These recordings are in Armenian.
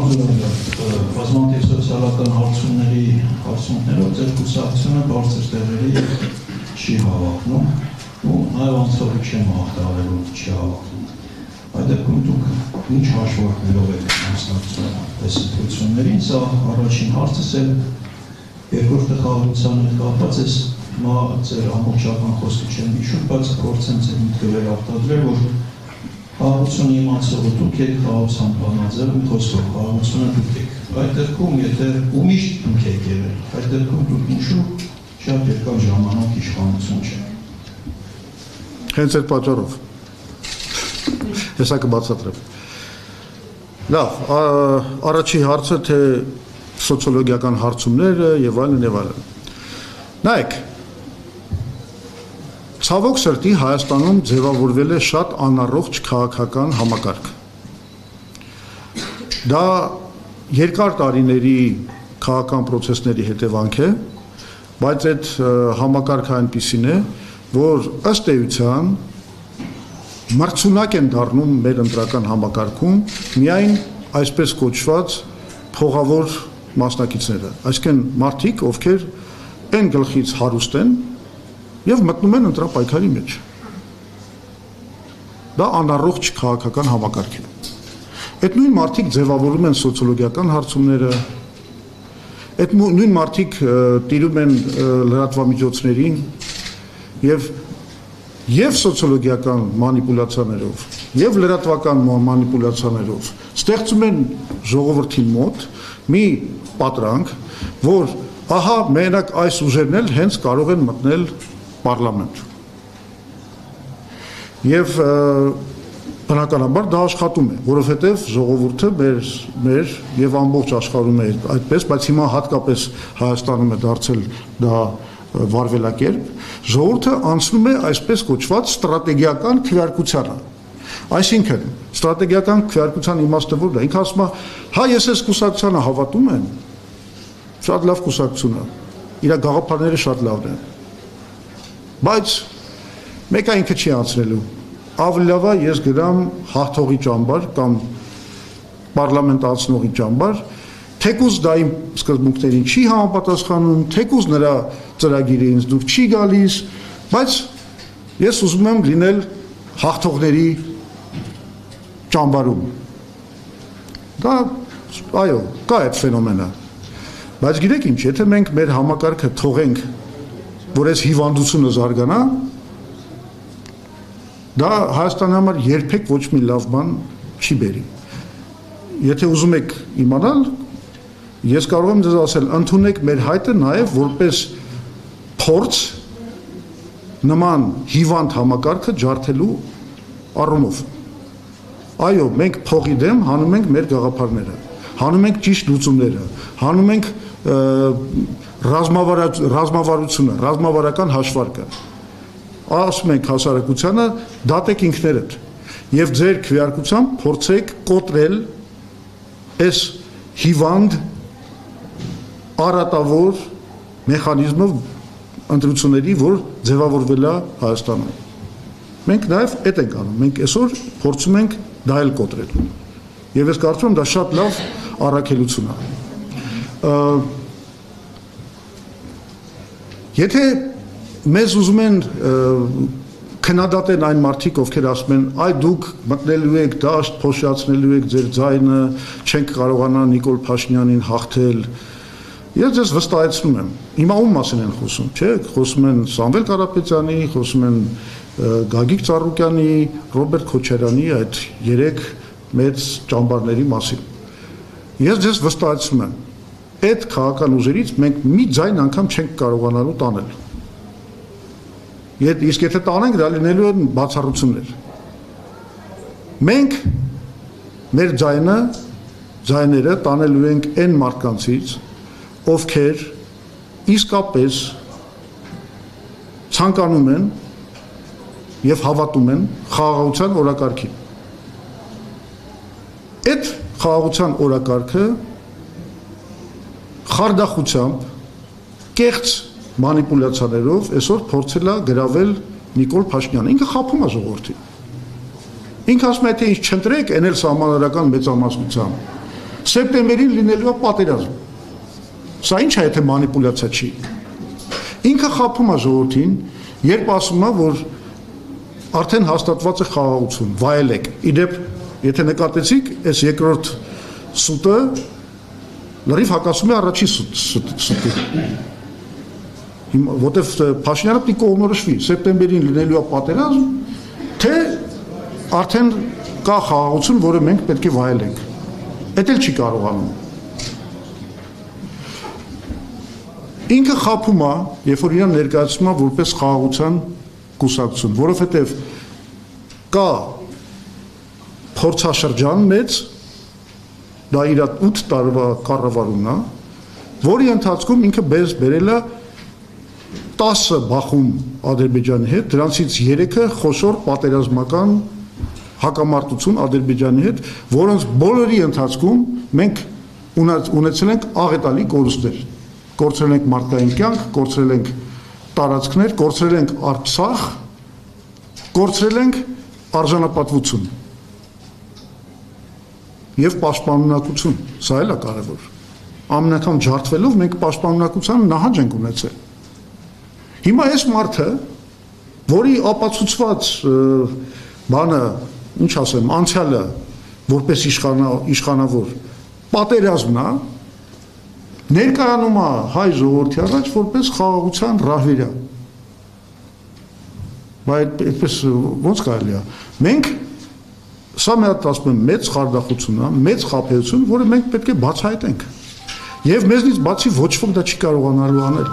Բազմաթիվ սոցիալական հարցումներով ձեր կուսակցությունը բարձր տեղերի չի հավակնում ու նաև անցողի չեմ հաղթարելու չի հավակնում։ Այդ դեպքում դուք ինչ հաշվարկներով եք մասնակցում այս ընտրություններին, սա առաջին հարցս է, երկրորդը խաղաղության հետ կապված է, հիմա ձեր ամբողջական խոսքը չեմ հիշում, բայց փորձեմ ձեր միտքը վերարտադրել, որ խաղաղությունը իմացողը դուք եք, խաղաղության բանաձևը մի խոսքով, խաղաղությունը դուք եք։ Այդ դեպքում, եթե ու միշտ դուք եք եղել, այդ դեպքում դուք ինչու շատ երկար ժամանակ իշխանություն չեք։ Հենց այդ պատճառով։ Հեսա կբացատրեմ։ Լավ, առաջի հարցը թե սոցիոլոգիական հարցումները եւ այլն եւ այլն։ Նայեք, ցավոք սրտի Հայաստանում ձևավորվել է շատ անառողջ քաղաքական համակարգ։ Դա երկար տարիների քաղաքական process-ների հետևանք է, բայց այդ համակարգը այնպիսին է, որ ըստ էության մրցունակ են դառնում մեր ընտրական համակարգում միայն այսպես կոչված փողավոր մասնակիցները, այսինքն մարդիկ, ովքեր այն գլխից հարուստ են եւ մտնում են ընտրապայքարի մեջ։ Դա անառողջ քաղաքական համակարգ է։ Այդ նույն մարդիկ ձևավորում են սոցիոլոգիական հարցումները, այդ նույն մարդիկ տիրում են լրատվամիջոցներին եւ սոցիոլոգիական մանիպուլյացիաներով, եւ լրատվական մանիպուլյացիաներով ստեղծում են ժողովրդի մոտ մի պատրանք, որ ահա մենակ այս ուժերն էլ հենց կարող են մտնել պարլամենտ։ Եվ բնականաբար դա աշխատում է, որովհետև ժողովուրդը մեր եւ ամբողջ աշխարհում է այդպես, բայց հիմա հատկապես Հայաստանում է դարձել դա վարվելակերպ, ժողովուրդը անցնում է այսպես կոչված ստրատեգիական քվեարկությանը։ Այսինքն, ստրատեգիական քվեարկության իմաստը որն է, ինքը ասում է, հա ես այս կուսակցությանը հավատում եմ, շատ լավ կուսակցություն է, իր գաղափարները շատ լավն են, բայց մեկը ինքը չի անցնելու, ավելի լավ է ես գրամ հաղթողի ճամբար կամ պարլամենտ անցնողի ճամբար, թեկուզ դա իմ սկզբունքներին չի համապատասխանում, թեկուզ նրա ծրագիրը ինձ դուր չի գալիս, բայց ես ուզում եմ լինել հաղթողների ճամբարում։ Դա, այո, կա այդ ֆենոմենը։ Բայց գիտեք ինչ, եթե մենք մեր համակարգը թողենք, որ այս հիվանդությունը զարգանա, դա Հայաստանի համար երբեք ոչ մի լավ բան չի բերի։ Եթե ուզում եք իմանալ, ես կարող եմ ձեզ ասել, ընդունեք մեր հայտը նաև որպես փորձ նման հիվանդ համակարգը ջարդելու առումով։ Այո, մենք փողի դեմ հանում ենք մեր գաղափարները, հանում ենք ճիշտ լուծումները, հանում ենք ռազմավարությունը, ռազմավարական հաշվարկը։ Ասում ենք հասարակությանը, դատեք ինքներդ եւ ձեր քվեարկությամբ փորձեք կոտրել այս հիվանդ արատավոր մեխանիզմը ընտրությունների, որ ձևավորվել է Հայաստանում։ Մենք նաև այդ ենք անում, մենք այսօր փորձում ենք դա էլ կոտրել։ Եվ ես կարծում եմ դա շատ լավ առաքելություն է։ Եթե մեզ ուզում են քննադատեն այն մարդիկ, ովքեր ասում են, այ դուք մտնելու եք դաշտ, փոշիացնելու եք ձեր ձայնը, չենք կարողանա Նիկոլ Փաշինյանին հաղթել։ Ես ձեզ վստահեցնում եմ, հիմա ում մասին են խոսում, չէ՞, խոսում են Սամվել Կարապետյանի, խոսում են Գագիկ Ծառուկյանի, Ռոբերտ Քոչարյանի այդ 3 մեծ ճամբարների մասին։ Ես ձեզ վստահեցնում եմ, այդ քաղաքական ուժերից մենք մի ձայն անգամ չենք կարողանալու տանել։ Իսկ եթե տանենք, դա լինելու են բացառություններ։ Մենք մեր ձայները տանելու ենք այն մարդկանցից, ովքեր իսկապես ցանկանում են եւ հավատում են խաղաղության օրակարգին։ Այդ խաղաղության օրակարգը խարդախությամբ, կեղծ մանիպուլյացիաներով այսօր փորձել է գրավել Նիկոլ Փաշինյանը։ Ինքը խաբում է ժողովրդին։ Ինքը ասում է, թե ինչ չընտրեք, այն էլ սահմանադրական մեծամասնությամբ։ սեպտեմբերին լինելու է պատերազմ։ Սա ինչ է, եթե մանիպուլյացիա չի։ Ինքը խաբում է ժողովրդին, երբ ասում է, որ արդեն հաստատված է խաղաղություն, վայելեք։ Իդեպ, եթե նկատեցիք, այս երկրորդ սուտը լրիվ հակասում է առաջի սուտի։ Որտեվ Փաշինյանը պիտի կողմնորոշվի, սեպտեմբերին լինելու է պատերազմ, թե արդեն կա խաղաղություն, որը մենք պետք է վայելենք։ Էդ էլ չի կարողանում։ Ինքը խաբում է, երբ որ իրան ներկայացնում է որպես խաղաղության կուսակցություն, որովհետև կա փորձաշրջան մեծ, դա իր 8 տարվա կառավարումն է, որի ընթացքում ինքը բերել է 10 բախում Ադրբեջանի հետ, դրանցից 3-ը խոշոր պատերազմական հակամարտություն Ադրբեջանի հետ, որոնց բոլորի ընթացքում մենք ունեցել ենք աղետալի կորուստներ, կորցրել ենք մարդկային կյանք, կորցրել ենք տարածքներ, կորցրել ենք Արցախ, կորցրել ենք արժանապատվություն եւ պաշտպանունակություն, սա էլ է կարևոր։ Ամեն անգամ ջարդվելով մենք պաշտպանունակության նահանջ ենք ունեցել։ Հիմա այս մարդը, որի ապացուցված բանը, ինչ ասեմ, անցյալը որպես իշխանավոր պատերազմն է, ներկայանում է հայ ժողովրդի առաջ որպես խաղաղության ռահվիրա։ Բայց այդպես ոնց կարելի է։ Մենք սա մի հատ ասում եմ մեծ խարդախություն է, մեծ խաբեություն, որը մենք պետք է բացահայտենք։ Եվ մեզնից բացի ոչ ոք դա չի կարողանալու անել։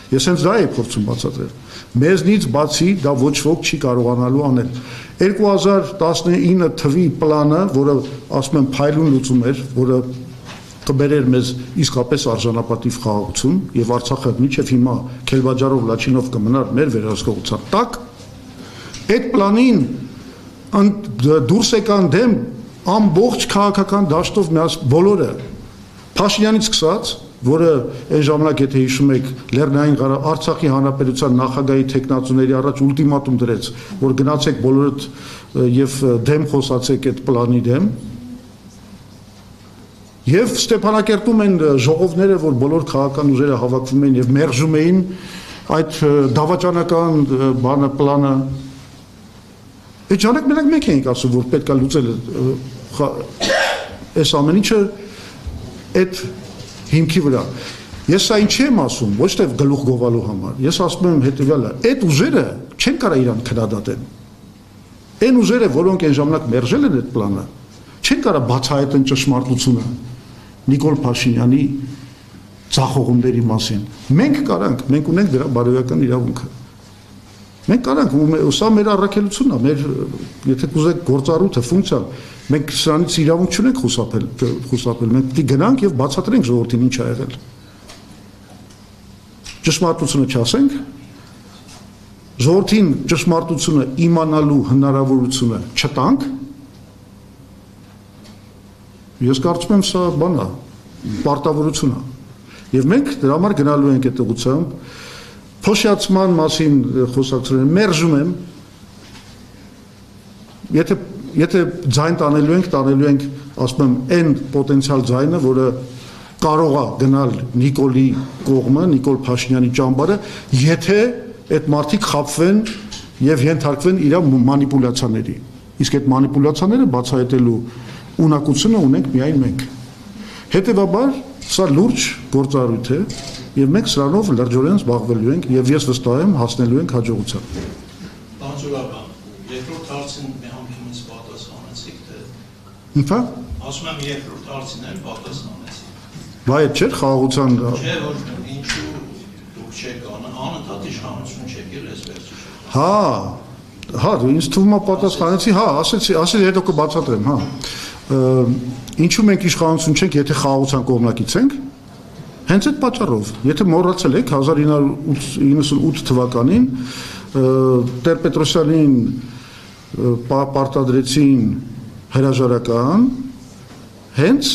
Ես հենց դա էի փորձում բացատրել։ Մեզնից բացի դա ոչ ոք չի կարողանալու անել։ 2019 թվի պլանը, որը ասում եմ փայլուն լուծում էր, որը կբերեր մեզ իսկապես արժանապատիվ խաղաղություն եւ Արցախը մինչեւ հիմա Քելբաջարով Լաչինով կմնար մեր վերահսկողության տակ, այդ պլանին դուրս եկան դեմ ամբողջ քաղաքական դաշտով միած բոլորը Փաշինյանից սկսած, որը այն ժամանակ եթե հիշում եք Լեռնային Արցախի հանրապետության նախագահի տեխնացուների առաջ ուլտիմատում դրեց, որ գնացեք բոլորդ եւ դեմ խոսացեք այդ պլանի դեմ։ Եվ Ստեփանակերտում են ժողովները, որ բոլոր քաղաքական ուժերը հավաքվում էին եւ մերժում էին այդ դավաճանական բանը պլանը։ Այդ ժամանակ մենք էինք ասում, որ պետք է լուծել այս ամեն ինչը այդ հիմքի վրա։ Ես սա ինչի եմ ասում, ոչ թե գլուխ գովալու համար։ Ես ասում եմ հետեւյալը, այդ ուժերը չեն կարող իրան քննադատեն։ Այն ուժերը, որոնք այն ժամանակ մերժել են այդ պլանը, չեն կարող բացահայտեն ճշմարտությունը Նիկոլ Փաշինյանի ցախողումների մասին։ Մենք կարանք, մենք ունենք դրա բարոյական իրավունքը։ Մենք կարանք, սա մեր առաքելությունն է, մեր եթե կուզեք գործառույթը, ֆունկցիան, մենք սրանից իրավունք չունենք խուսափել, մենք պիտի գնանք եւ բացատրենք ժողովրդին ինչ ա եղել։ Ճշմարտությունը չասենք, ժողովրդին ճշմարտությունը իմանալու հնարավորությունը չտանք, ես կարծում եմ սա բան է, պարտավորություն է։ Եվ մենք դրա համար գնալու ենք այդ ուղղությամբ, փոշիացման մասին խոսակցել եմ, մերժում եմ, եթե ձայն տանելու ենք, ասում եմ, այն պոտենցիալ ձայնը, որը կարող է գնալ Նիկոլի կողմը, Նիկոլ Փաշինյանի ճամբարը, եթե այդ մարդիկ խաբվեն եւ ենթարկվեն իր մանիպուլյացիաների։ Իսկ այդ մանիպուլյացիաները բացահայտելու ունակությունը ունենք միայն մենք։ Հետևաբար, սա լուրջ գործառույթ է եւ մենք սրանով լրջորեն զբաղվելու ենք եւ ես վստահ եմ հասնելու ենք հաջողության։ Պարոն Ջուրական, երկրորդ հարցին մի համքիմից պատասխանեցիք թե։ Ինչա՞։ Ասում եմ երկրորդ հարցին էլ պատասխանեցիք։ Բայ այդ չէ խաղաղության։ Չէ, որ ինչու դուք չեք անընդհատ իշխանություն չեք եղել այս վերջին։ Հա, ինձ թվում է պատասխանեցի, հա, ասեցի հետո կբացատրեմ, հա։ Ինչու մենք իշխանություն չենք, եթե խաղաղության կողմնակից ենք։ Հենց այդ պատճառով, եթե մոռացել եք 1998 թվականին Տեր-Պետրոսյանին պարտադրեցին հրաժարական, հենց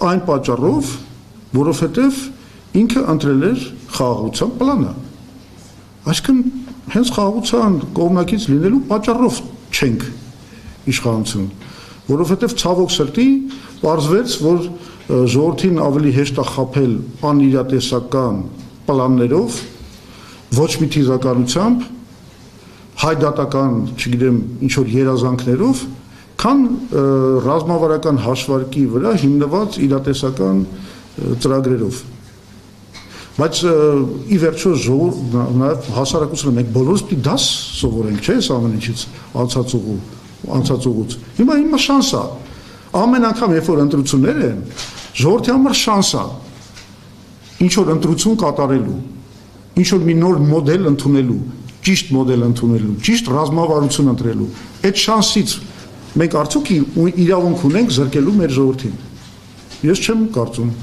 այն պատճառով, որովհետև ինքը ընտրել էր խաղաղության պլանը։ Այսինքն հենց խաղաղության կողմնակից լինելու պատճառով չենք իշխանություն, որովհետև ցավոք սրտի պարզվեց, որ ժողովրդին ավելի հեշտ է խաբել անիրատեսական պլաններով, ոչ մի թիզականությամբ, հայդատական, չգիտեմ, ինչ-որ երազանքներով, քան ռազմավարական հաշվարկի վրա հիմնված իրատեսական ծրագրերով։ Բայց ի վերջո նաև հասարակությունը մենք բոլորս պիտի դաս սովորենք, չէ՞, այս ամեն ինչից անցած ուղուց։ Հիմա շանս է։ Ամեն անգամ, երբ որ ընտրություններ են, ժողովրդի համար շանս է ինչ որ ընտրություն կատարելու, ինչ որ մի նոր մոդել ընդունելու, ճիշտ մոդել ընդունելու, ճիշտ ռազմավարություն ընտրելու։ Այդ շանսից մենք արդյոք իրավունք ունենք զրկելու մեր ժողովրդին։ Ես չեմ կարծում։